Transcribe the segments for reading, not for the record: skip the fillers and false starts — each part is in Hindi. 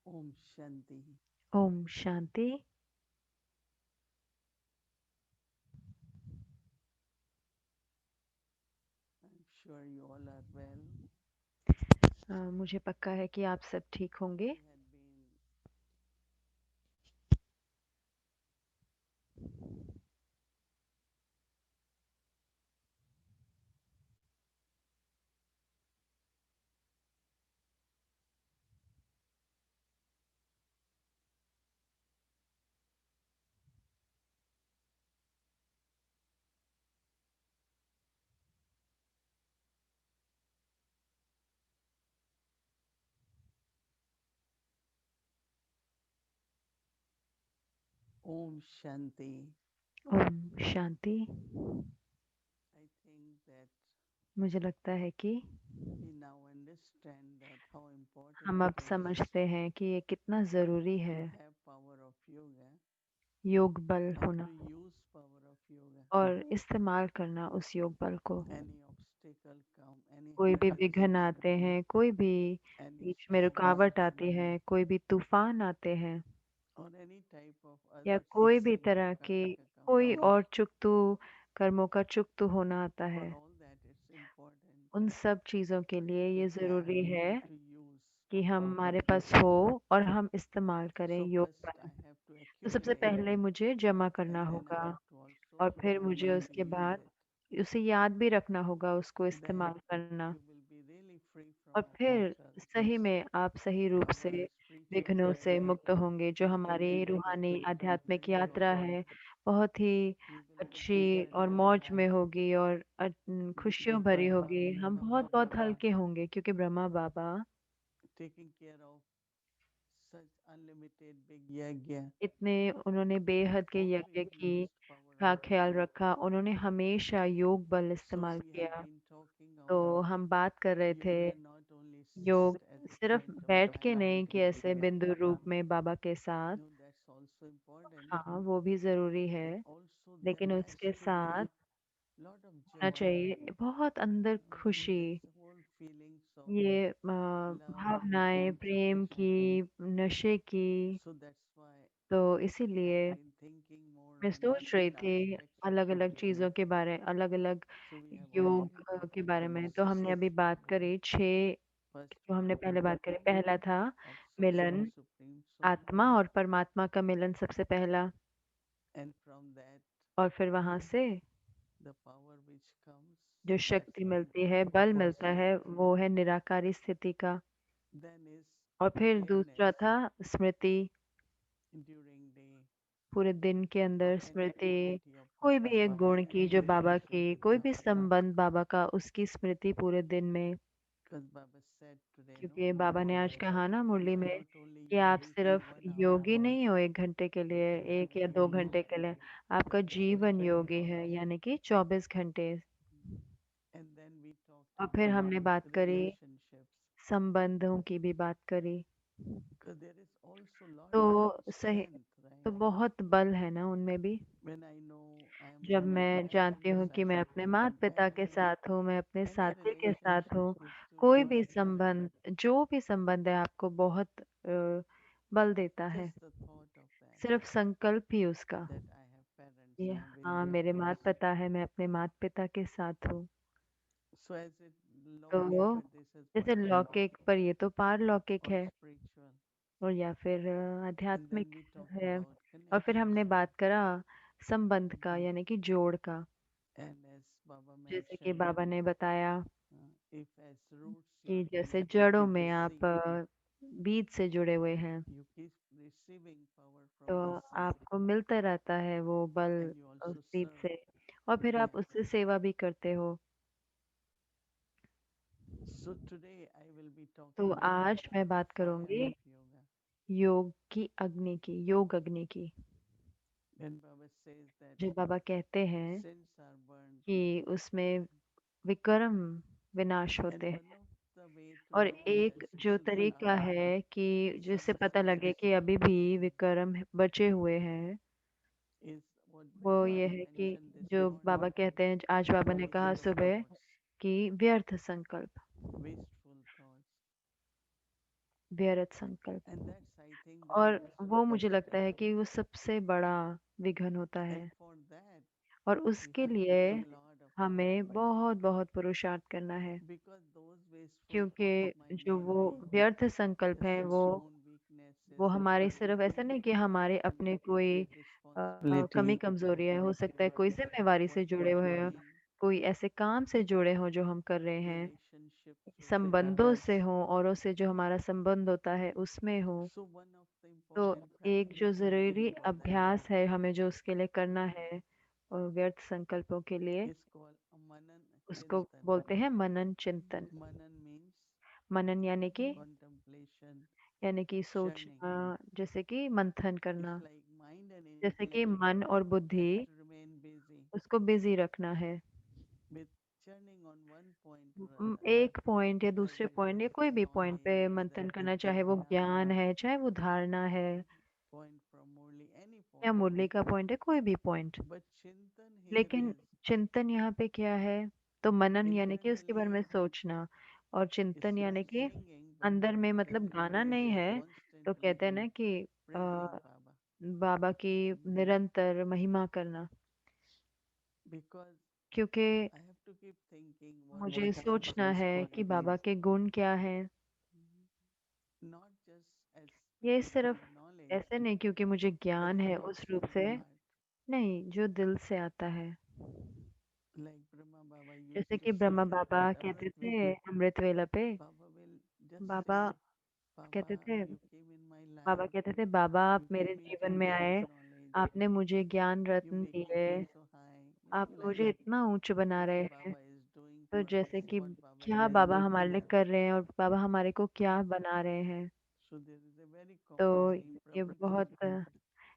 Om Shanti. Om Shanti. I'm sure you all are well. मुझे पक्का है कि आप सब ठीक होंगे। We had been Om Shanti. Om Shanti. I think that मुझे लगता है कि we now understand that how important हम अब it is समझते हैं कि ये कितना ज़रूरी to है, have power of yoga योग बल and होना to use power of yoga. और इस्तेमाल करना उस योग बल को। Any obstacle come, any कोई भी विघ्न hardship, आते हैं, कोई भी any बीच में storms, रुकावट आती है, कोई भी तूफान आते हैं, or any type of या other कोई भी systemic तरह की karmika come. कोई और चुकतू कर्मों का चुकतू होना आता For है, all that, it's important उन सब चीज़ों के लिए to ये have ज़रूरी है and to use कि power हमारे of पास yoga. हो और हम इस्तेमाल करें So योग first बल। I have to तो सबसे accumulate पहले मुझे जमा and करना then I होगा have to also और फिर मुझे remember to उसके use बाद it. उसे याद भी रखना होगा, उसको Then इस्तेमाल करना। you will be really free और from फिर obstacles, सही में आप सही रूप से our spiritual विघ्नों से journey मुक्त होंगे। जो will हमारी be रूहानी beautiful and आध्यात्मिक very यात्रा joyful. है, बहुत ही We will be अच्छी और very मौज में light होगी और खुशियों because भरी होगी। Brahma हम बहुत Baba बहुत हल्के होंगे क्योंकि ब्रह्मा बाबा taking care of such unlimited big yajna इतने उन्होंने बेहद के always यज्ञ की used power of का ख्याल yoga. रखा। उन्होंने हमेशा योग बल So इस्तेमाल we had किया। been talking तो about हम बात कर रहे थे yoga not only योग sit at a सिर्फ point of बैठ के time नहीं and कि take ऐसे बिंदु रूप में बाबा के साथ। no, that's also important, हाँ, वो भी ज़रूरी है, but also there लेकिन has उसके to साथ be lot of होना joy, चाहिए बहुत अंदर खुशी। this whole feelings of ये love, भावनाएं प्रेम intention. की, नशे की। So that's why तो we had इसीलिए been thinking more मैं on सोच रही different थी aspects of अलग अलग yoga. चीज़ों के बारे, अलग अलग So we have योग already के talked बारे about में। तो हमने six. अभी बात करी छह। First जो one, हमने पहले बात करी, meeting पहला था of soul and Milan, supreme soul, आत्मा और परमात्मा का मिलन सबसे पहला। and from that और फिर वहां से the power which comes, जो that's शक्ति one. मिलती है, बल मिलता है, Second, वो है निराकारी स्थिति का। then is और फिर दूसरा awareness था स्मृति, during day पूरे दिन के of अंदर any स्मृति। quality of कोई Baba, भी एक गुण की जो बाबा की, कोई भी because संबंध बाबा का, उसकी स्मृति पूरे दिन में। Baba said today, no, क्योंकि बाबा ने आज कहा ना you मुरली are में not only कि आप yogi for सिर्फ 1 hour, योगी नहीं हो 1 घंटे के लिए, you 1 या 2 घंटे के लिए। आपका have जीवन 24 योगी है, hours. यानी कि 24 घंटे। And then we talked और फिर about हमने बात करी relationships, संबंधों की भी बात करी। because there is also lot of तो सही, strength, तो right? बहुत बल है ना उनमें भी। When I know I am जब with my मैं जानती parents, हूँ I कि मैं have अपने full माता पिता के compassion. साथ हूँ, मैं अपने Any साथी के साथ relationships हूँ, gives to कोई lot भी of strength. संबंध, जो भी संबंध है आपको बहुत बल देता है। Just the thought of that, सिर्फ संकल्प ही उसका। that I have parents, ये I am with हाँ, मेरे parents. माता पिता है, मैं अपने माता पिता के साथ हूँ। So as it तो lawgic, this is जैसे pertaining लौकिक, पर ये तो पारलौकिक or है, spiritual. और या फिर And then आध्यात्मिक we talked है। about और फिर connections. हमने बात करा संबंध का, यानी कि जोड़ का। And as Baba जैसे कि mentioned, बाबा ने बताया if as roots you कि are जैसे connected जड़ों with the में आप seed, बीज से जुड़े हुए हैं, you keep receiving power तो from the seed, आपको मिलता रहता है वो बल and you उस also बीज serve से। और फिर that. आप उससे सेवा भी करते हो। So today I will be तो talking about आज मैं बात fire करूंगी of yoga. योग की अग्नि की, योग अग्नि की। When Baba says that जो बाबा कहते हैं sins are burned, कि उसमें विक्रम विनाश and होते हैं। one of the way to और know एक that जो sins तरीका are है कि जिससे पता subsisting लगे कि अभी भी विक्रम बचे हुए हैं, is what वो Baba ये has है कि mentioned this जो morning, बाबा कहते हैं, आज बाबा ने कहा waste सुबह thoughts, कि व्यर्थ संकल्प, wasteful thoughts. व्यर्थ संकल्प। And that's, I think that और is वो the मुझे first लगता step. है कि वो सबसे बड़ा विघन होता And है for that, और you उसके have to लिए do a lot of हमें efforts बहुत बहुत पुरुषार्थ करना है because those wasteful thoughts क्योंकि might जो not वो be व्यर्थ संकल्प just हैं its own weaknesses. वो It हमारे might सिर्फ ऐसा be नहीं कि हमारे अपने कोई complete कमी responsibility कमजोरी है, हो सकता है or कोई जिम्मेवारी what से we जुड़े are हुए हैं, doing, कोई ऐसे काम से जुड़े हों जो हम कर रहे हैं, relationships with संबंधों others. से हों, औरों से जो हमारा संबंध होता है उसमें हो। So one of the तो important एक जो practices जरूरी for that अभ्यास है हमें जो उसके लिए करना है और व्यर्थ संकल्पों के लिए, is called a Manan उसको Chintan. बोलते हैं मनन चिंतन। Manan means मनन contemplation, यानी कि churning. सोचना, जैसे कि मंथन It's करना, like mind and जैसे कि intellect मन और have बुद्धि to remain busy उसको बिजी रखना है। with churning on one point or other, एक पॉइंट या दूसरे whether it पॉइंट is या कोई भी पॉइंट पे knowledge, whether मंथन it is करना, चाहे वो jnana, ज्ञान है, चाहे वो धारणा है, point from Murli, any या point. मुरली का पॉइंट है, कोई भी पॉइंट। But Chintan here लेकिन is चिंतन यहाँ पे क्या है? तो मनन यानी कि उसके बारे में internally सोचना, और it's चिंतन यानी like कि singing, but अंदर में, that मतलब गाना means नहीं है। तो constantly कहते हैं ना कि praising आ, Baba. बाबा की निरंतर महिमा करना, Because क्योंकि I have to keep thinking मुझे what are सोचना his है कि qualities, बाबा के गुण क्या हैं। not just as ये spiritual सिर्फ knowledge, ऐसे नहीं क्योंकि मुझे but ज्ञान है comes उस रूप from the से, heart. नहीं, जो दिल से आता है। Like Brahma Baba used जैसे to कि say ब्रह्मा बाबा at कहते Amrit थे Vela, अमृत वेला पे, Baba will just Baba say, Baba, कहते थे you came in my Baba life, कहते थे बाबा आप you मेरे gave me जीवन में jewels of आए, knowledge, आपने मुझे ज्ञान you रत्न making दिए, me so high, आप like मुझे इतना ऊंच बना what रहे हैं। Baba is doing तो for us, जैसे कि what Baba क्या is बाबा हमारे making लिए us. कर रहे हैं और बाबा हमारे को क्या बना रहे हैं। So there is a very common तो saying, ये Prabhu बहुत that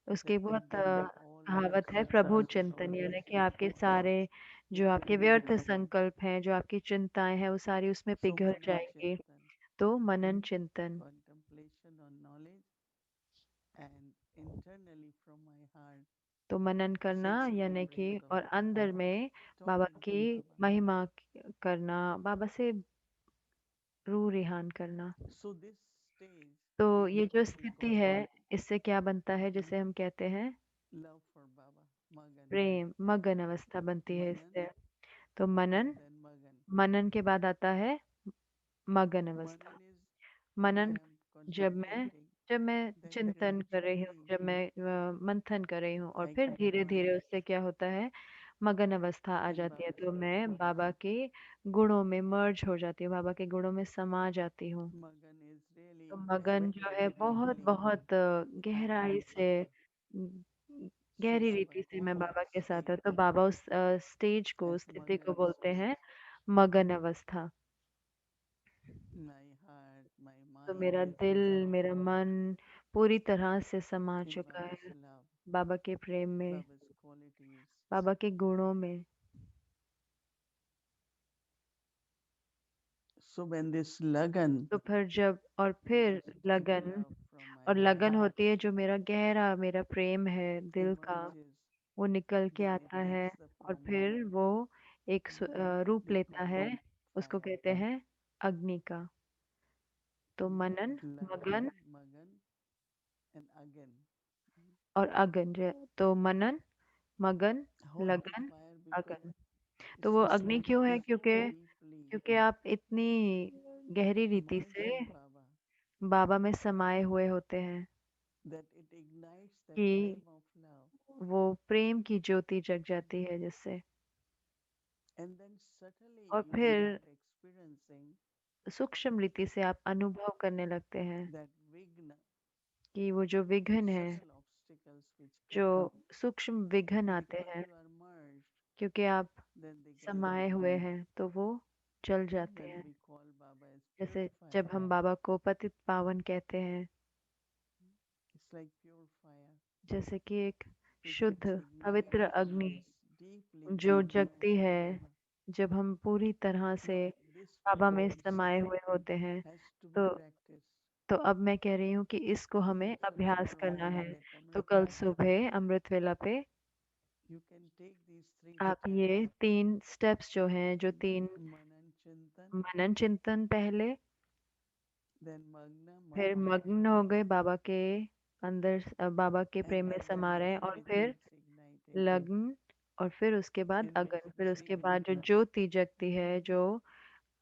उसकी बहुत abandon all कहावत है, wasted प्रभु thoughts चिंतन, on यानी this. कि आपके सारे जो आपके व्यर्थ संकल्प हैं, जो आपकी चिंताएं हैं, वो सारी उसमें So पिघल Manan जाएंगी। Chintan, तो मनन चिंतन, contemplation on knowledge, and internally from my heart, तो मनन करना Sachin यानी कि Amrito, और अंदर में बाबा talking to की Baba. महिमा करना, बाबा से रूह रिहान करना। So this stage तो is ये जो what we स्थिति call है, इससे क्या बनता है, जैसे हम कहते हैं love for Baba, Magan. प्रेम, मगन अवस्था बनती है Manan इससे। तो and मनन, then Magan. मनन के बाद आता है मगन अवस्था। Manan is when I Manan, am जब मैं contemplating, जब मैं then चिंतन कर रही हूँ, gradually जब मैं मंथन कर रही हूँ, और I फिर get धीरे धीरे merged उससे क्या होता है, मगन अवस्था आ in जाती है। Baba's तो मैं qualities. बाबा के गुणों में मर्ज हो जाती हूँ, बाबा के गुणों में समा जाती हूँ। Magan is तो really मगन very, जो है very बहुत deeply बहुत I am गहराई with से, Baba. So गहरी रीति से मैं Bhakti बाबा के साथ state हूँ। तो बाबा उस स्टेज को, as उस स्थिति को Magan बोलते state. हैं मगन अवस्था। My heart, my तो mind मेरा is दिल, absorbed मेरा मन पूरी तरह से समा in चुका Baba's है love, बाबा के प्रेम में, Baba's qualities. बाबा के गुणों में। So when this Lagan, तो फिर जब, और this फिर deep लगन, love from my और लगन heart होती है, जो मेरा गहरा, मेरा प्रेम है दिल का, emerges, वो निकल के then it आता takes है, the और form of फिर वो एक रूप लेता है, diplomatic उसको fire. कहते हैं अग्नि का। तो मनन, Lagan, मगन Magan, and again. और अगन, तो मनन, मगन, Hot लगन, fire because अगन। तो वो it's अग्नि like क्यों है? this क्योंकि deeply क्योंकि आप इतनी गहरी रीति merged से in Baba बाबा में समाये हुए होते हैं that it ignites that कि flame of love. वो प्रेम की ज्योति जग जाती है जिससे। And then subtly और you फिर start experiencing सूक्ष्म रीति से आप अनुभव करने लगते हैं that vigna, कि वो जो विघ्न है, subtle obstacles which जो come up सूक्ष्म विघ्न आते because हैं, you are merged, क्योंकि आप then they get समाये हुए removed. हैं, तो वो चल जाते When हैं। we call Baba as जैसे purifier, जब हम बाबा को पतित पावन कहते हैं, it's like pure fire. जैसे कि एक If it's शुद्ध पवित्र igniting अग्नि this deeply, जो deeply जगती into है, Baba. जब हम पूरी तरह से Now this बाबा में practice समाये हुए होते हैं। has to be तो practiced. तो अब मैं कह रही हूँ कि इसको हमें So अभ्यास tomorrow करना है। morning at तो Amrit कल Vela, सुबह अमृत वेला पे you can take these three आप steps. ये 3 स्टेप्स जो हैं, जो 3 Manan Chintan, मनन चिंतन पहले, then Magna फिर Magna, मग्न हो गए बाबा के अंदर, बाबा के and प्रेम में then समा रहे हैं, Agni और फिर begins igniting. लग्न, और फिर उसके बाद फिर अगन, फिर basically उसके बाद जो ज्योति जगती है, जो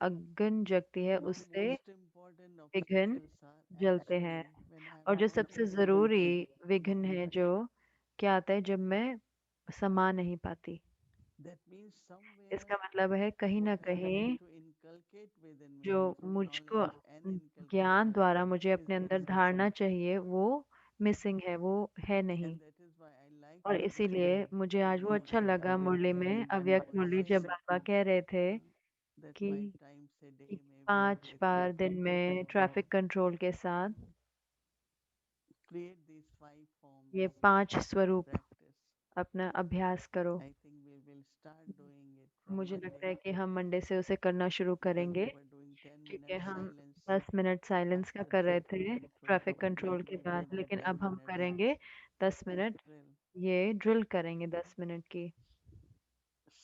अगन जगती है, उससे most important विघ्न obstacles are जलते हैं। actually when I am और जो not सबसे able to जरूरी connect. विघ्न है, जो क्या आता है, जब मैं समा नहीं पाती। That means somewhere इसका मतलब है कहीं what ना I need कहीं to inculcate within me, जो which is मुझको knowledge and ज्ञान inculcation, द्वारा मुझे is अपने अंदर missing. धारना चाहिए, वो मिसिंग है, वो है नहीं। And that is why I like और today इसीलिए मुझे to आज वो be अच्छा लगा मुरली में, when अव्यक्त Baba was मुरली, जब saying बाबा कह रहे थे uh, that कि 5 times a day may be a पांच great बार दिन traffic में control. ट्रैफिक कंट्रोल के साथ Create these 5 forms ये 5 and स्वरूप practice. अपना अभ्यास करो। I think we will start doing it from मुझे लगता Monday है कि हम मंडे से उसे करना शुरू because करेंगे, we were doing 10 क्योंकि minutes हम silence 10 मिनट साइलेंस का after कर रहे traffic थे control. ट्रैफिक Now कंट्रोल के we are बाद, doing लेकिन 10 अब हम minutes करेंगे 10 practice मिनट, drill. ये ड्रिल करेंगे 10 मिनट की।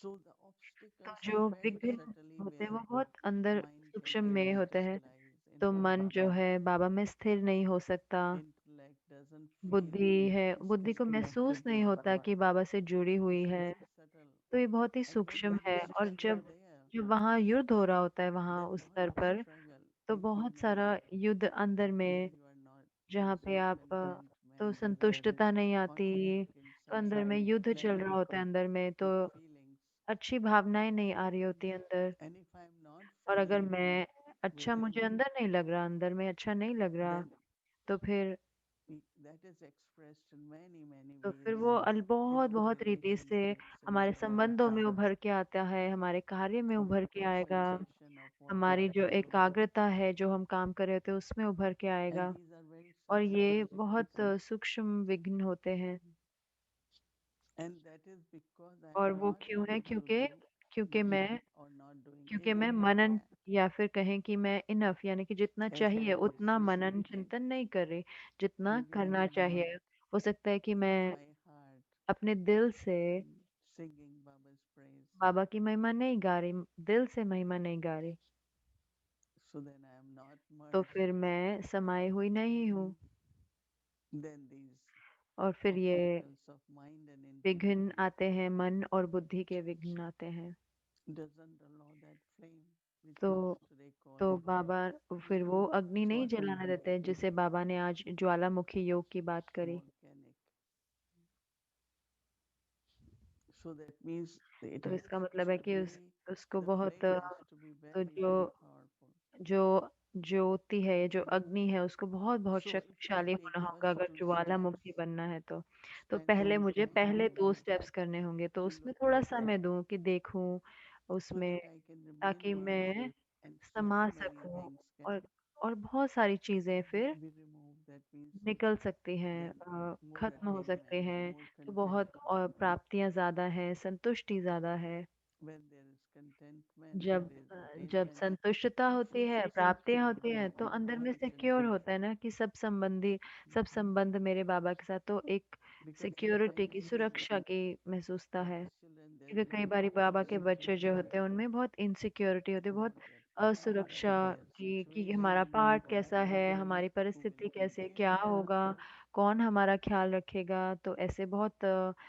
So the तो obstacles are जो very विघ्न subtly होते हैं वो where बहुत अंदर mind can सूक्ष्म get में होते हैं। crystallized in तो Baba. मन जो है बाबा में स्थिर नहीं हो सकता, Intellect doesn't feel बुद्धि है, is बुद्धि को connected महसूस with नहीं होता Baba. कि बाबा से जुड़ी हुई So है। very subtle. तो ये बहुत ही And when सूक्ष्म that है, और struggle जब there, जब वहाँ युद्ध हो रहा होता है, वहाँ that उस lot स्तर of पर, struggle तो within बहुत me सारा युद्ध अंदर where में, you are not जहाँ पे feeling आप तो contentment, संतुष्टता नहीं आती, conflict तो अंदर inside, में युद्ध चल रहा plenty होता है अंदर में, तो good feelings. अच्छी भावनाएं नहीं आ रही होती अंदर। And if I'm not और अगर feeling मैं अच्छा, within, मुझे अंदर नहीं लग रहा, अंदर में अच्छा नहीं लग रहा, then तो फिर that is expressed in many तो ways फिर वो in बहुत our बहुत रीति से relationships, in हमारे our संबंधों में works, उभर के आता है, हमारे कार्य में from उभर के आएगा, concentration of what we हमारी are जो doing. एकाग्रता है, जो हम काम कर रहे होते हैं उसमें उभर के And आएगा। these are very और subtle ये बहुत obstacles. सूक्ष्म विघ्न होते हैं। And that is because I और am वो not क्यों है? able to क्योंकि do क्योंकि मैं manan or not doing क्योंकि मैं enough of मनन, that. या फिर कहें कि मैं इनफ, यानी कि जितना As चाहिए उतना मनन consistently, चिंतन नहीं कर रही, जितना maybe I करना am not चाहिए। हो सकता है कि from मैं my heart अपने दिल से singing Baba's praise. बाबा की महिमा नहीं गा रही, दिल से महिमा नहीं गा रही, So then I am not तो merged. फिर मैं समाई हुई नहीं हूँ। Then these और फिर ये obstacles of mind and intellect विघ्न आते हैं, मन और बुद्धि के विघ्न आते हैं। doesn't allow that flame which तो we yesterday तो called बाबा फिर वो अग्नि नहीं जलाने volcanic. देते हैं, जिसे बाबा ने आज ज्वालामुखी योग की बात करी। Volcanic. So that means it तो has इसका मतलब है to कि be उसको the बहुत flame has to be तो very जो very powerful. जो ज्योति है, जो अग्नि है, उसको बहुत बहुत So if I शक्तिशाली take होना होगा first अगर two steps, ज्वालामुखी बनना है तो spending मुझे time पहले with 2 Baba स्टेप्स करने होंगे, तो to उसमें look थोड़ा into समय दूं कि देखूं so उसमें, that I can remain ताकि there मैं and so समा many सकूं, things can और बहुत सारी चीजें फिर be removed. That means निकल सकती हैं, then more खत्म हो सकते attainment, हैं। more तो बहुत contentment. और प्राप्तियां ज्यादा हैं, संतुष्टि ज्यादा है। When there is contentment, जब there is जब attainment. संतुष्टता It होती feels है, secure प्राप्तियां होती हैं, within तो me, अंदर में सिक्योर confident. होता है ना कि सब संबंध मेरे बाबा के साथ, तो एक Because सिक्योरिटी की, sometimes सुरक्षा की महसूसता है। Baba's children, there क्योंकि is कई lot बारी of बाबा के बच्चे जो होते insecurity हैं उनमें बहुत इनसिक्योरिटी होती है, बहुत about their path, असुरक्षा their की, कि हमारा situation, पार्ट or कैसा है, हमारी who will परिस्थिति take कैसी है, क्या care. होगा, कौन हमारा ख्याल रखेगा, तो ऐसे बहुत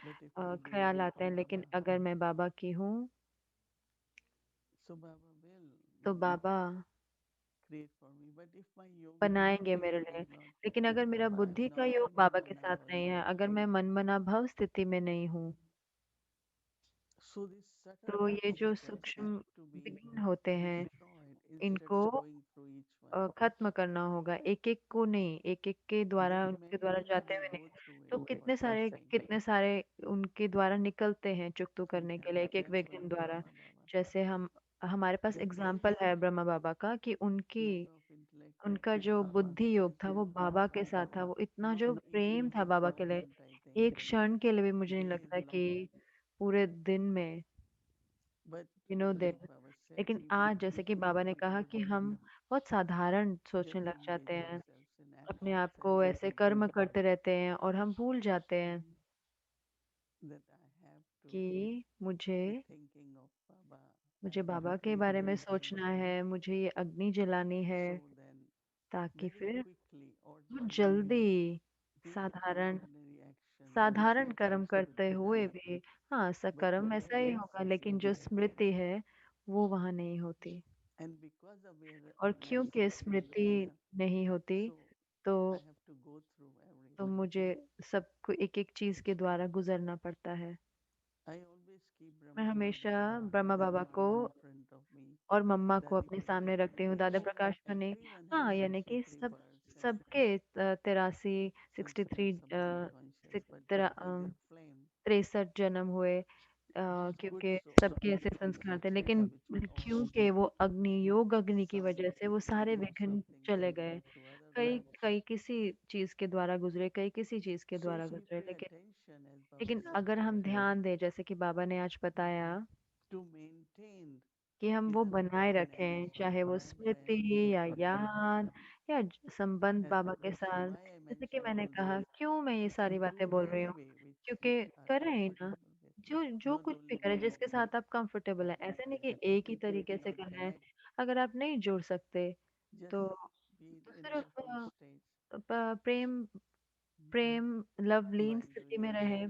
But if I ख्याल belong आते to हैं। लेकिन Baba, अगर मैं बाबा की हूँ, so Baba will तो बाबा create for me. But if my yogic बनाएंगे मेरे field लिए। is not लेकिन with अगर मेरा Baba, I'm बुद्धि का not योग in बाबा के Manmana साथ Bhav नहीं है, state. अगर मैं मन मना भव स्थिति में नहीं हूँ, So these subtle तो ये जो obstacles सूक्ष्म have to be विघ्न होते हैं, destroyed instead इनको of going through each one. खत्म करना होगा, एक एक को नहीं, एक एक के द्वारा, Then उनके many द्वारा many जाते we हुए नहीं। go through तो it, what you are saying. कितने सारे उनके द्वारा निकलते हैं चुकतू We करने के have लिए, एक एक विघ्न example of द्वारा। Brahma Baba. जैसे हम, हमारे पास That एग्जाम्पल his है ब्रह्मा बाबा का, कि उनकी yoga of intellect was उनका with जो Baba बुद्धि योग था वो securely. बाबा के साथ था, वो इतना Not जो even प्रेम था for a बाबा के लिए, moment, I think, एक क्षण के लिए भी मुझे नहीं days लगता long. कि पूरे दिन में, But दिनों today, like दिन। Baba said, लेकिन even आज जैसे if कि you बाबा ने don't कहा कि हम बहुत साधारण सोचने just लग जाते engage हैं, yourselves in अपने action आप को ऐसे sensitively, कर्म करते रहते हैं, और हम भूल जाते हैं that I have to कि be thinking of Baba. I मुझे have बाबा to के create बारे में सोचना intention. है, मुझे ये अग्नि जलानी है, So then ताकि very फिर quickly, वो ordinarily, जल्दी with साधारण ordinary action, the साधारण कर्म reflections will करते हुए develop. भी हाँ But सकर्म ऐसा ही होगा, remembrances लेकिन will जो happen. स्मृति है वो वहां नहीं होती। And because और awareness क्योंकि is not स्मृति there, नहीं होती so तो I have to go through तो everything. मुझे सबको एक एक चीज के द्वारा गुजरना पड़ता है। I always keep मैं Brahma हमेशा Baba ब्रह्मा and बाबा को Mama in front of me, और मम्मा को अपने Dadiko. सामने रखती हूँ, दादा So प्रकाश को नहीं। everyone has हाँ, यानी कि 63 सब births and सबके 83 some 63 subconscious, but because their flame, 63 जन्म हुए, this good क्योंकि soul सबके ऐसे is संस्कार थे, actually लेकिन habitual of क्योंकि वो अग्नि योग अग्नि की some वजह से वो सारे lots of विघ्न things चले गए। related to other कई lives. कई किसी चीज के द्वारा गुजरे, कई किसी चीज के So if द्वारा we गुजरे, pay लेकिन attention, as Baba लेकिन said अगर हम today, ध्यान दें, जैसे कि बाबा ने आज बताया, to maintain कि हम वो either बनाए रखें, awareness or चाहे वो स्मृति या mindfulness, याद या संबंध and बाबा के that's साथ। why I जैसे कि mentioned मैंने all कहा, these, क्यों मैं ये and सारी do बातें in बोल रही any हूँ, way which you क्योंकि are कर रहे हैं ना, comfortable with, जो जो not कुछ भी only करें जिसके meditate, साथ आप कंफर्टेबल हैं। ऐसे नहीं कि एक ही if you तरीके से cannot करना है। connect, अगर आप नहीं जुड़ सकते just तो be in सिर्फ different states प्रेम प्रेम लवलीन while स्थिति doing में this. रहे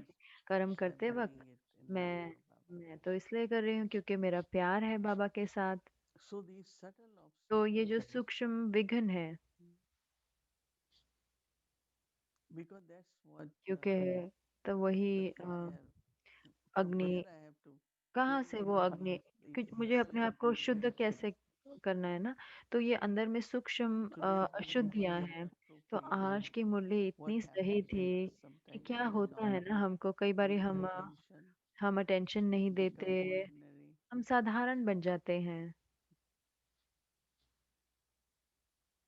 कर्म I'm करते doing वक्त। it in love मैं for Baba. मैं तो इसलिए कर रही हूँ क्योंकि मेरा प्यार है बाबा के साथ। So these subtle तो ये obstacles, जो सूक्ष्म विघ्न है, because that's what क्योंकि तो वही the fire, from अग्नि, where I have to कहाँ से वो purify अग्नि, these कुछ मुझे अपने आप को insecurities शुद्ध कैसे करना है ना, तो ये अंदर में सूक्ष्म today, Baba अशुद्धियां very हैं। तो appropriately, आज की मुरली what इतनी सही happens to थी us कि sometimes क्या we are होता not है ना, हमको कई बारी paying attention, हम अटेंशन नहीं become देते, ordinary. हम साधारण बन जाते हैं।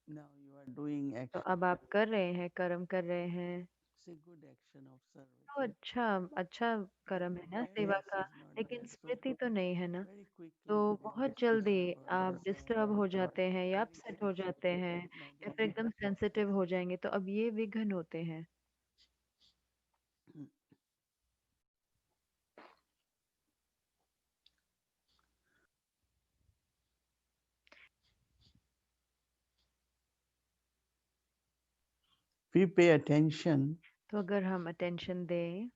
Now you are doing तो action. अब आप कर रहे हैं, कर्म कर रहे हैं, It's a good action of service. तो अच्छा अच्छा But कर्म है ना सेवा awareness का। is not लेकिन there. So स्मृति तो नहीं है ना, very तो quickly we get बहुत जल्दी disturbed or आप upset, डिस्टर्ब हो जाते हैं या very अपसेट हो जाते sensitive. हैं Now या these फिर are एकदम सेंसिटिव हो जाएंगे, तो अब ये विघ्न होते हैं। we pay attention, तो अगर हम अटेंशन दें,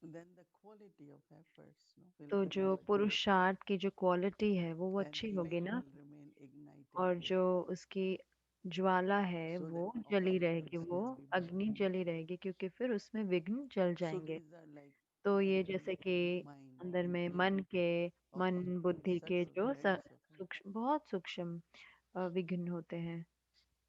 then the quality of efforts will तो be जो good, पुरुषार्थ की जो क्वालिटी है वो and अच्छी होगी flame ना, will remain ignited. और जो उसकी ज्वाला है So वो that जली रहेगी, obstacles वो will be अग्नि broken. जली रहेगी, क्योंकि फिर उसमें विघ्न जल So जाएंगे। these are like तो ये within जैसे कि mind अंदर we में feel मन often very बुद्धि के subtle, जो very subtle. सूक्ष्म, बहुत सूक्ष्म विघ्न होते हैं।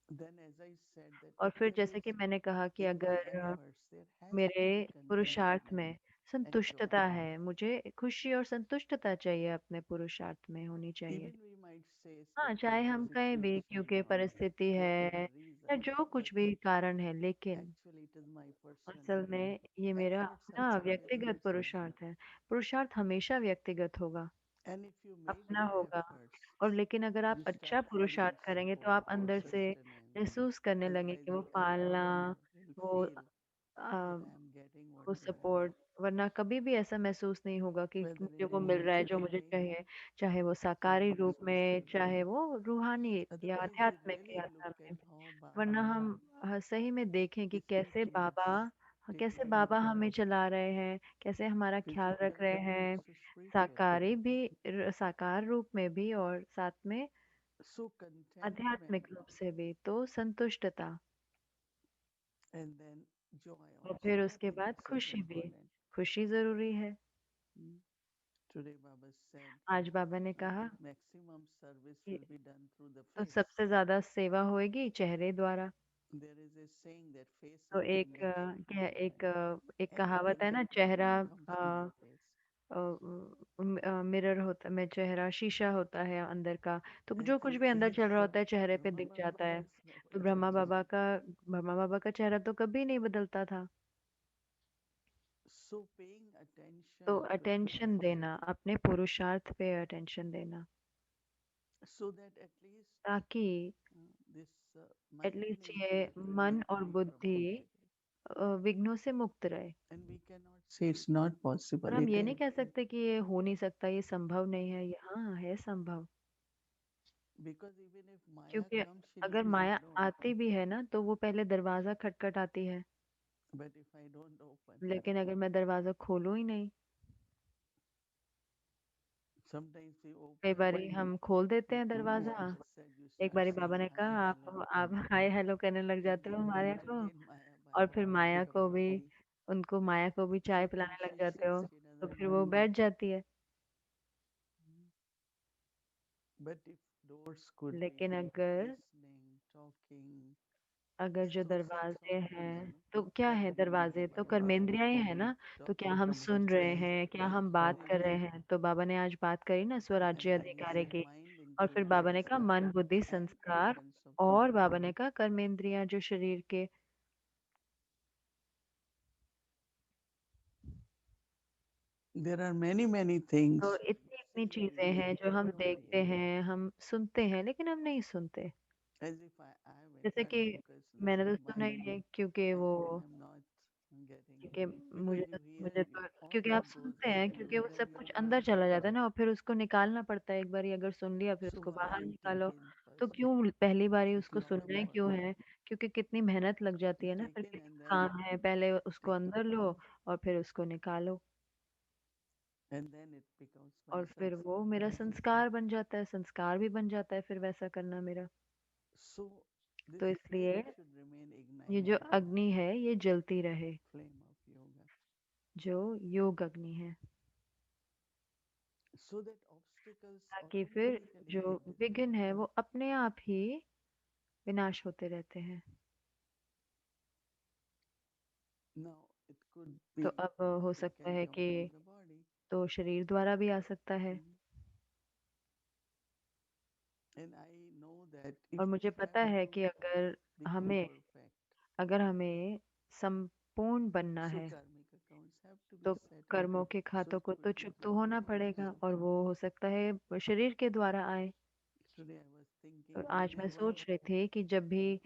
Then, as I said, that और if फिर there जैसे is कि मैंने कहा कि in my अगर efforts, there has मेरे to be पुरुषार्थ contentment में and joy. संतुष्टता है, मुझे खुशी और संतुष्टता चाहिए, अपने पुरुषार्थ में होनी चाहिए। Even we might say हाँ, चाहे spectacle हम कहें भी situation क्योंकि or परिस्थिति whatever है या reason, जो but कुछ भी कारण है, लेकिन actually it is my असल personal में ये मेरा efforts are अपना always व्यक्तिगत personal. पुरुषार्थ है। पुरुषार्थ हमेशा व्यक्तिगत होगा, And if you made अपना good होगा। efforts, और लेकिन अगर आप you start अच्छा feeling पुरुषार्थ करेंगे तो support, आप अंदर से sustenance, महसूस करने and लगे by कि वो the end पालना, will वो feel that I am getting what वो they want. सपोर्ट। वरना कभी भी ऐसा महसूस नहीं होगा कि Whether मुझे in वो a मिल रहा है जो मुझे material way चाहिए, चाहे वो or साकारी in a रूप में, spiritual way. चाहे वो रूहानी या Otherwise, we आध्यात्मिक really यात्रा look at में। how वरना Baba हम सही में देखें कि is taking us, कैसे taking बाबा care of हमें us, चला रहे हैं, कैसे हमारा ख्याल रख रहे physically and हैं, also spiritually. साकारी भी, साकार रूप में भी और साथ में So contentment आध्यात्मिक रूप से भी। तो संतुष्टता, and then joy और also. फिर उसके Happiness बाद is खुशी भी। important. खुशी जरूरी है। Mm. Today Baba said आज बाबा ने कहा maximum service कि will be done through the तो face. सबसे ज्यादा सेवा होएगी चेहरे द्वारा। There is a saying that face तो is the natural mirror, एक and कहावत है ना, चेहरा everything comes through the face. Mirror होता, में चेहरा शीशा होता है अंदर का। तो जो कुछ भी अंदर Actually, चल रहा होता है चेहरे पे Brahma दिख Baba जाता है। has never तो changed. ब्रह्मा बाबा का चेहरा तो कभी नहीं बदलता था। So paying तो attention to अटेंशन efforts देना, अपने पुरुषार्थ पे अटेंशन देना, so that at least ताकि this mind and एटलीस्ट ये intellect मन remain और free from बुद्धि obstacles. विघ्नों से मुक्त रहे। And we cannot say it's not और possible, हम it ये is. नहीं कह सकते कि ये हो नहीं सकता, ये संभव नहीं है, ये हाँ है संभव। because even if Maya क्योंकि comes, she'll अगर close माया the door. आती भी है ना तो वो पहले दरवाजा खटखटाती है, But if I don't open, लेकिन अगर मैं दरवाजा खोलूं ही नहीं, sometimes we कई open, बारी हम खोल देते like हैं Maya दरवाजा। just said, you एक start बारी बाबा saying ने hi, कहा hello, आप हाय हेलो करने लग and जाते you हो माया को, entertain Maya और Baba फिर with माया your को भी, tea. उनको माया को भी चाय So then पिलाने लग she जाते हो, sits, she तो doesn't फिर वो mind it. बैठ जाती है। But if doors could be लेकिन अगर listening, talking, अगर जो so sense दरवाजे organs, हैं तो क्या है, कर्मेंद्रिया दरवाजे तो Baba कर्मेंद्रियां ही है ना, तो क्या talking, हम सुन रहे saying हैं, क्या हम बात very कर रहे good. हैं, तो बाबा ने आज बात करी ना And स्वराज्य then we अधिकारी said की। mind, और फिर बाबा ने intelligence, कहा मन बुद्धि and संस्कार, organs of the और body. बाबा ने कहा कर्मेंद्रियां जो शरीर के। There are many, many things. तो इतनी इतनी See, we चीजें हैं जो हम ignore देखते it हैं, हम सुनते हैं, लेकिन हम नहीं सुनते। as if I went जैसे to कि focus मैंने तो listening सुना ही Maya. नहीं, क्योंकि I वो, am not getting, क्योंकि because you hear मुझे तो, all क्योंकि आप that goes सुनते हैं, in क्योंकि and वो then सब you कुछ don't अंदर चला get जाता it. है ना, और फिर उसको निकालना पड़ता है। एक बार अगर सुन लिया फिर So उसको why बाहर you take निकालो। in तो first? क्यों पहली बारी It's उसको lot of सुनना ही work. क्यों है? क्योंकि कितनी मेहनत लग जाती You है ना, take फिर in कितना and then काम है, पहले उसको take अंदर लो और फिर उसको निकालो। and then it becomes my और फिर sanskar. वो मेरा संस्कार बन जाता है, संस्कार भी बन जाता है फिर वैसा करना मेरा। So this तो flame इसलिए should remain ये जो ignited, अग्नि है ये जलती रहे, flame of yoga, जो योग अग्नि है, so that obstacles ताकि फिर automatically जो get विघ्न disappear. है वो अपने आप ही विनाश होते रहते हैं। Now it could तो be, अब हो it सकता can है come कि from the body. तो शरीर द्वारा भी आ सकता है। Mhm. And I know that if और we मुझे have पता है to कि अगर become हमें perfect, अगर हमें संपूर्ण बनना so है karmic accounts have to be तो settled. कर्मों के So खातों it को could तो be चुकता through the होना body. पड़ेगा, और वो हो सकता है शरीर के द्वारा आए। Today I was तो thinking आज मैं whenever सोच रही थी कि जब भी,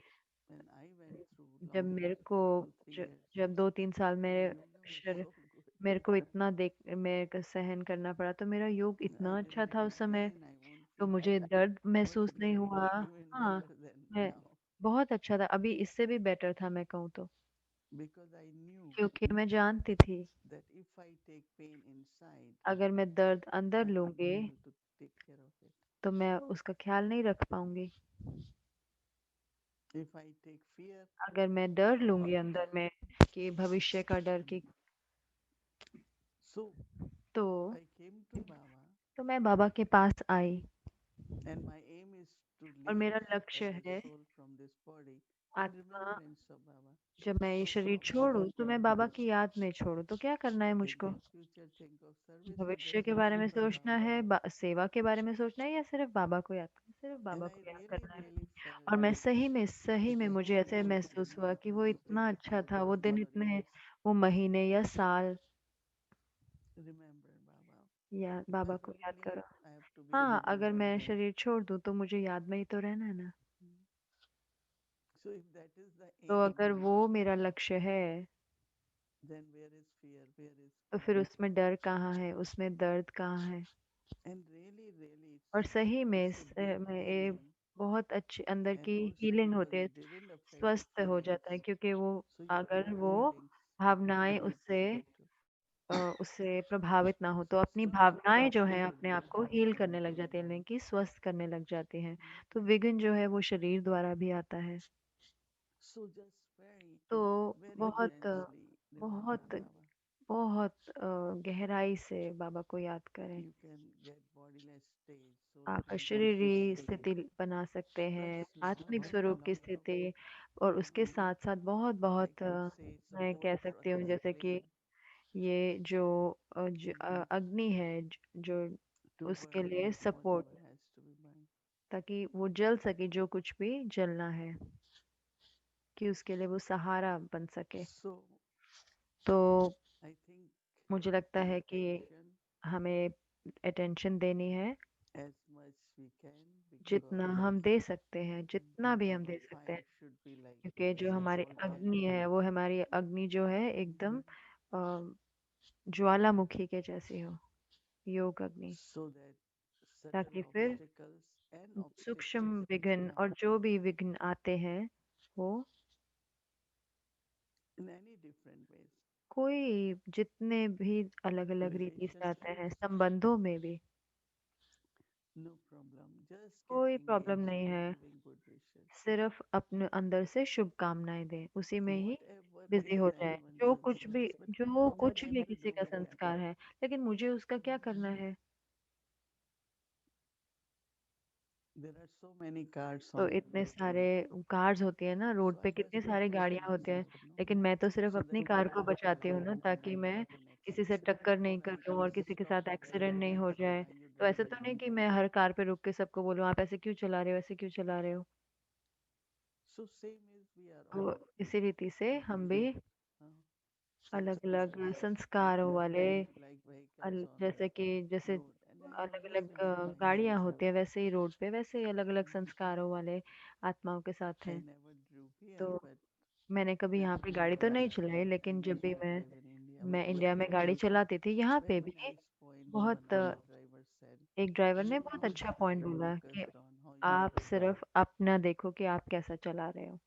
when I went through जब long मेरे को, 2-3 years, जब 2-3 साल my मेरे yoga was शरीर, so good. मेरे को इतना देख, मेरे को सहन करना पड़ा, तो मेरा योग I इतना अच्छा didn't था feel उस समय। pain, I won't तो feel मुझे pain. दर्द Much महसूस नहीं better, हुआ। even हाँ, better than मैं, now. बहुत अच्छा था, अभी इससे भी बेटर था मैं कहूँ तो। Because I knew क्योंकि मैं जानती थी that if I take pain inside, अगर मैं दर्द अंदर I won't be लूंगी able to take care of it. तो मैं उसका ख्याल नहीं रख पाऊंगी। If I take fear, अगर मैं डर लूंगी अंदर में, कि भविष्य का डर की, so तो I came to Baba, मैं बाबा के पास आई। and my aim is to और leave मेरा as लक्ष्य a है, soul from this body in आत्मा, remembrance of Baba. जब मैं ये So शरीर how? छोड़ूं तो मैं बाबा की याद में छोड़ूं, तो क्या करना है Think मुझको? in future, think of service, or भविष्य just के बारे में remember सोचना Baba. है, सेवा के बारे में सोचना है, या सिर्फ बाबा को याद करना, सिर्फ And बाबा I को याद really, करना है। really और felt मैं that सही it में was मुझे so ऐसे good महसूस हुआ कि वो to take इतना a अच्छा था, वो breath दिन or इतने, just वो महीने या साल, remember Baba. या If I बाबा को will याद leave, करो। I have to be हाँ, अगर remembered मैं there. शरीर छोड़ दूं तो मुझे याद में ही तो रहना है ना। So if that is the तो aim, अगर वो मेरा लक्ष्य है, then where is fear? Where is तो pain? फिर उसमें डर कहाँ है, उसमें दर्द कहाँ है? And really, really, और सही में it's a big में ये healing. बहुत अच्छी अंदर And की also हीलिंग because होती है, it didn't affect the स्वस्थ हो feelings. जाता है, क्योंकि वो, So your अगर own वो feelings भावनाएं get उससे better. उससे प्रभावित ना हो, तो So अपनी such भावनाएं जो है powerful अपने आप को हील करने लग जाती है, यानी कि स्वस्थ करने लग जाती हैं। तो विघ्न जो है वो शरीर द्वारा भी आता है। So just very, तो very बहुत gently remember बहुत Baba. बहुत गहराई से बाबा को याद करें। You can get bodiless state, आप soul complete शरीरी state. स्थिति बना सकते Plus हैं, lot आत्मिक of स्वरूप की स्थिति, और उसके साथ साथ बहुत I बहुत could say मैं support कह सकती हूँ, process जैसे कि flame ये जो अग्नि है, जो to उसके burn लिए support, whatever has to be burned. ताकि वो जल सके जो कुछ भी जलना है, कि उसके लिए वो सहारा बन सके। So तो I think मुझे लगता है कि attention हमें अटेंशन देनी है, as much we can, जितना because हम दे सकते हैं, जितना भी हम our दे सकते हैं। fire should be like क्योंकि जो हमारी molten, अग्नि है वो हमारी अग्नि जो है एकदम अ, ज्वालामुखी के जैसी हो, योग अग्नि, so that subtle ताकि फिर obstacles and obstacles सूक्ष्म which विघ्न come और जो भी विघ्न आते हैं वो in any different ways. कोई जितने भी अलग अलग रीति से आते हैं, Relationships, संबंधों में भी no problem. Just get कोई प्रॉब्लम engaged नहीं in है। giving good wishes. सिर्फ अपने अंदर से शुभकामनाएं दें, उसी में ही Whatever बिजी is हो जाए। anyone's संस्कार्स, but जो कुछ भी nothing to किसी do का with me. संस्कार है, लेकिन मुझे उसका क्या करना है? There are so many cars तो on the इतने road, सारे कार्स होती है ना रोड so पे, I कितनी must सारी focus गाड़ियां on होती हैं, myself, no? लेकिन मैं तो सिर्फ So that अपनी I कार को don't बचाती हूँ ना, get ताकि मैं into an किसी से accident, टक्कर नहीं or कर I लूँ और just किसी के stop साथ at every एक्सीडेंट नहीं हो red sign. जाए। Why you तो ऐसे तो driving नहीं like कि मैं that? हर कार पे रुक के सबको बोलूँ आप ऐसे क्यों चला रहे हो, ऐसे क्यों चला रहे हो। So same as we are तो all इसी रीति से हम भी using uh, अलग अलग संस्काras, संस्कारों वाले like vehicles on the जैसे road, and I अलग अलग use them in my गाड़ियां life होती too. है, वैसे ही रोड पे वैसे ही अलग अलग संस्कारों वाले आत्माओं के साथ I हैं। never drove here, तो but मैंने कभी there यहाँ are पे गाड़ी तो people नहीं like चलाई, लेकिन जब which भी I drive in India. मैं But इंडिया में गाड़ी चलाती थी, यहाँ पे very भी nice point one बहुत of the drivers said. एक ड्राइवर ने You बहुत always अच्छा stay पॉइंट बोला कि focused on how you आप drive. सिर्फ अपना देखो कि आप कैसा चला रहे हो।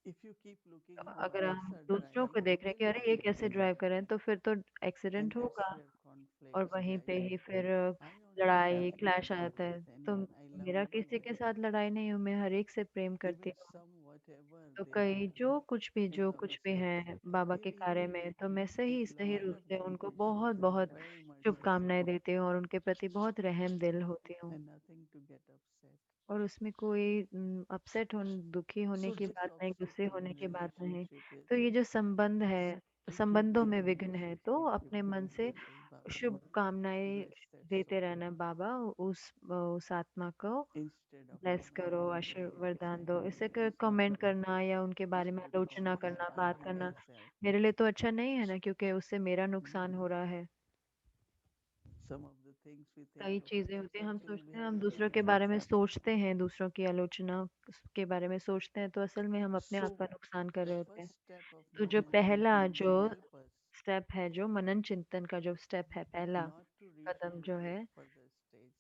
If you keep looking तो how अगर others हम are दूसरों driving, को you देख रहे हैं will कि अरे ये get into कैसे an ड्राइव कर रहे हैं, accident. तो फिर तो And एक्सीडेंट that's होगा। where और conflicts वहीं पे rise. ही फिर I only have लड़ाई क्लैश आ nothing जाता है। with तो anyone. I love मेरा किसी everyone. के साथ लड़ाई नहीं हूँ, मैं हर एक से प्रेम करती Even हूँ। some whatever तो they कई are जो become कुछ भी steps. है I बाबा के really कार्य में, तो मैं keep सही सही I रूप love से good उनको wishes. बहुत I'm बहुत very merciful शुभकामनाएं देती हूँ और उनके प्रति बहुत रहम दिल होती हूँ। and nothing to get upset. और उसमें कोई अपसेट होने, दुखी होने So की this बात नहीं, गुस्से obstacle होने in की बात नहीं। relationship is तो ये जो संबंध है, keep संबंधों keeping में विघ्न है, तो relationship, अपने giving मन good से wishes. Baba, शुभकामनाएं bless their देते soul रहना, बाबा उस आत्मा को instead of ब्लेस करो, commenting आशीर्वाद saying दो। इसे negative stuff. कमेंट करना या उनके You बारे में should आलोचना always करना, बात value करना yourself. मेरे लिए तो अच्छा नहीं है ना, क्योंकि उससे मेरा Hmm? नुकसान हो रहा है। Some of the things we think कई about चीजें is होती हैं, हम actually we सोचते हैं, have हम to दूसरों fix के बारे में ourselves. सोचते हैं, दूसरों की आलोचना के बारे में सोचते हैं, तो असल में हम अपने आप So का नुकसान कर the रहे होते हैं। first step of तो जो Manan पहला Chintan जो will help us स्टेप है, जो मनन चिंतन का जो स्टेप है, पहला not to reach Kadam to जो the है, further stage.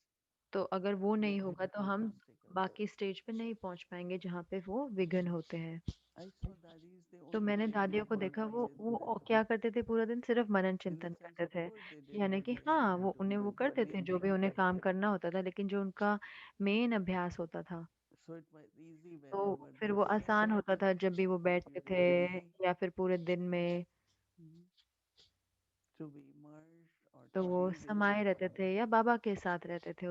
तो अगर वो We नहीं have होगा तो few हम obstacles. बाकी स्टेज पे नहीं पहुंच पाएंगे जहाँ पे वो विघ्न होते हैं। I saw daddies, they तो only मैंने did दादियों को देखा, mantra वो chintan. क्या करते थे, पूरा दिन सिर्फ मनन In the चिंतन sense, करते of थे। course, they did यानी good कि wishes हाँ, वो to उन्हें वो me, करते थे main जो भी thing. उन्हें काम करना होता था, लेकिन जो उनका मेन अभ्यास होता था, So it was easy तो whenever फिर they वो said आसान होता था जब भी वो बैठते during थे the day या फिर पूरे दिन में। mhm, to be immersed or तो to वो be with समाये रहते थे या बाबा के साथ रहते थे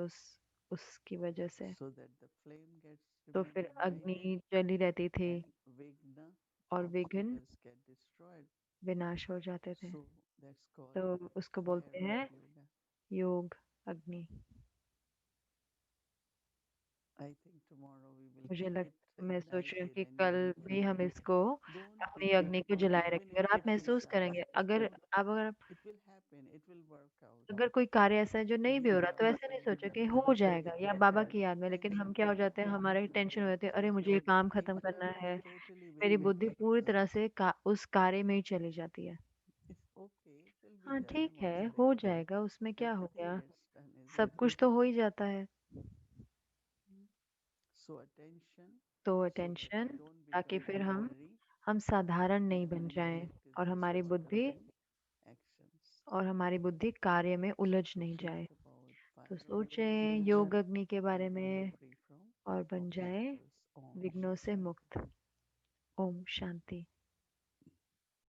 उसकी वजह से। so that the flame gets तो फिर remain ignited अग्नि जली रहती थी and vigna और विघ्न obstacles get destroyed. विनाश हो जाते थे। So that's called तो उसको fire बोलते red हैं yoga. योग अग्नि। I think tomorrow we will मुझे keep लग it मैं सोच रही हूँ ignited कि and कल until भी हम इसको don't अपनी think अग्नि को about जलाए even रखेंगे, if और आप it feels महसूस करेंगे, अगर upset. अगर It will happen, it will work out. अगर कोई कार्य ऐसा है जो नहीं भी We हो रहा, have तो to ऐसे नहीं सोचो कि continue हो with जाएगा the या बाबा effort. की याद में, I लेकिन think हम क्या हो जाते हैं, हमारे टेंशन हो जाती है, अरे मुझे ये so काम keep खत्म करना working है। totally with मेरी faith. बुद्धि पूरी तरह से उस कार्य में ही चली जाती है। It's okay, it will be हाँ done ठीक one है, day. हो जाएगा, उसमें क्या हो Everything गया, gets done, isn't सब it? कुछ तो हो ही जाता है। So attention, तो so that we attention, don't ताकि become फिर ordinary हम साधारण नहीं and बन जाएं, intellect is और हमारी बुद्धि misinterpreting actions. कार्य में उलझ नहीं Think जाए। about तो fire of सोचें Agni योग अग्नि के बारे and be में free from और बन जाए obstacles. Om विघ्नों से Shanti. मुक्त। ओम शांति।